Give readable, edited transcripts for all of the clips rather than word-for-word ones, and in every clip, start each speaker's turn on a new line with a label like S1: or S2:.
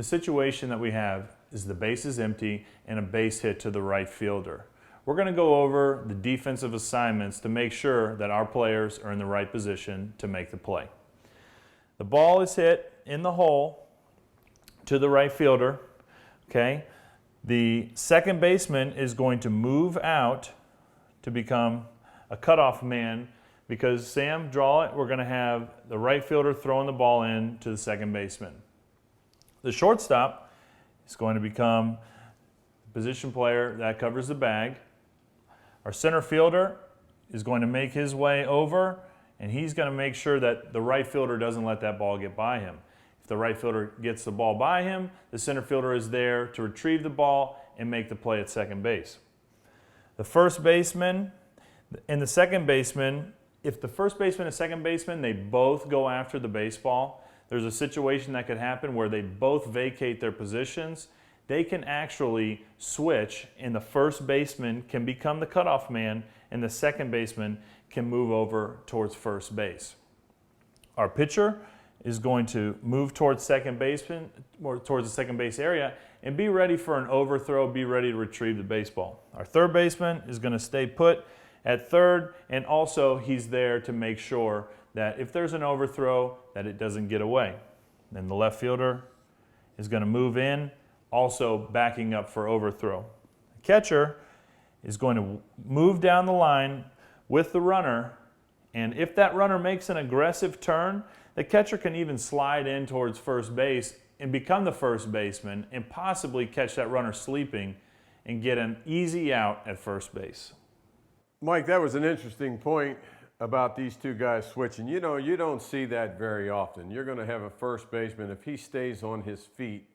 S1: The situation that we have is the base is empty and a base hit to the right fielder. We're going to go over the defensive assignments to make sure that our players are in the right position to make the play. The ball is hit in the hole to the right fielder. Okay? The second baseman is going to move out to become a cutoff man because Sam, draw it, we're going to have the right fielder throwing the ball in to the second baseman. The shortstop is going to become the position player that covers the bag. Our center fielder is going to make his way over, and he's going to make sure that the right fielder doesn't let that ball get by him. If the right fielder gets the ball by him, the center fielder is there to retrieve the ball and make the play at second base. The first baseman and the second baseman, if the first baseman and second baseman, they both go after the baseball, there's a situation that could happen where they both vacate their positions. They can actually switch, and the first baseman can become the cutoff man, and the second baseman can move over towards first base. Our pitcher is going to move towards second baseman, or towards the second base area, and be ready for an overthrow, be ready to retrieve the baseball. Our third baseman is going to stay put at third, and also he's there to make sure that if there's an overthrow, that it doesn't get away. Then the left fielder is going to move in, also backing up for overthrow. The catcher is going to move down the line with the runner, and if that runner makes an aggressive turn, the catcher can even slide in towards first base and become the first baseman and possibly catch that runner sleeping and get an easy out at first base.
S2: Mike, that was an interesting point about these two guys switching. You know, you don't see that very often. You're going to have a first baseman, if he stays on his feet,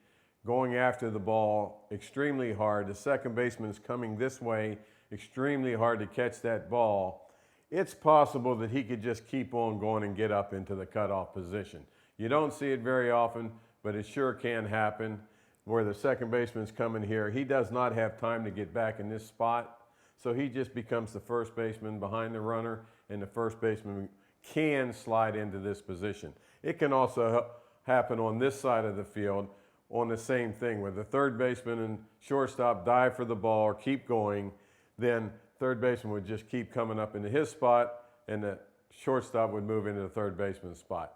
S2: going after the ball extremely hard. The second baseman's coming this way, extremely hard to catch that ball. It's possible that he could just keep on going and get up into the cutoff position. You don't see it very often, but it sure can happen where the second baseman's coming here. He does not have time to get back in this spot, so he just becomes the first baseman behind the runner, and the first baseman can slide into this position. It can also happen on this side of the field on the same thing, where the third baseman and shortstop dive for the ball or keep going, then third baseman would just keep coming up into his spot, and the shortstop would move into the third baseman's spot.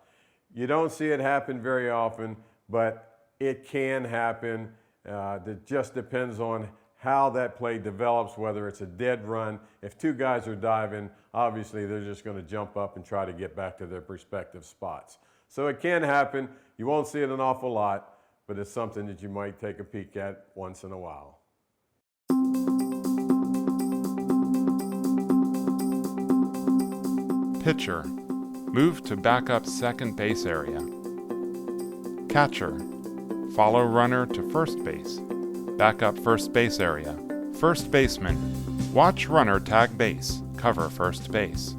S2: You don't see it happen very often, but it can happen. It just depends on how that play develops, whether it's a dead run. If two guys are diving, obviously they're just going to jump up and try to get back to their respective spots. So it can happen. You won't see it an awful lot, but it's something that you might take a peek at once in a while.
S3: Pitcher, move to backup second base area. Catcher, follow runner to first base. Backup first base area. First baseman, watch runner tag base, cover first base.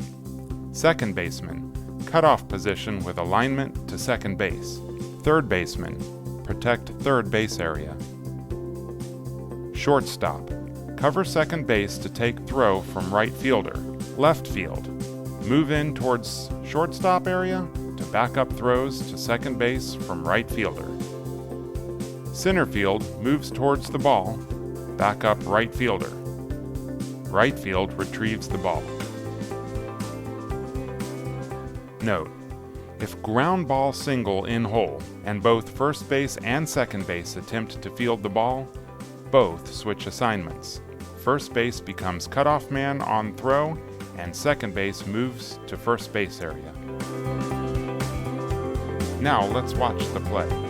S3: Second baseman, cutoff position with alignment to second base. Third baseman, protect third base area. Shortstop, cover second base to take throw from right fielder. Left field, move in towards shortstop area to back up throws to second base from right fielder. Center field moves towards the ball, back up right fielder. Right field retrieves the ball. Note, if ground ball single in hole and both first base and second base attempt to field the ball, both switch assignments. First base becomes cutoff man on throw, and second base moves to first base area. Now let's watch the play.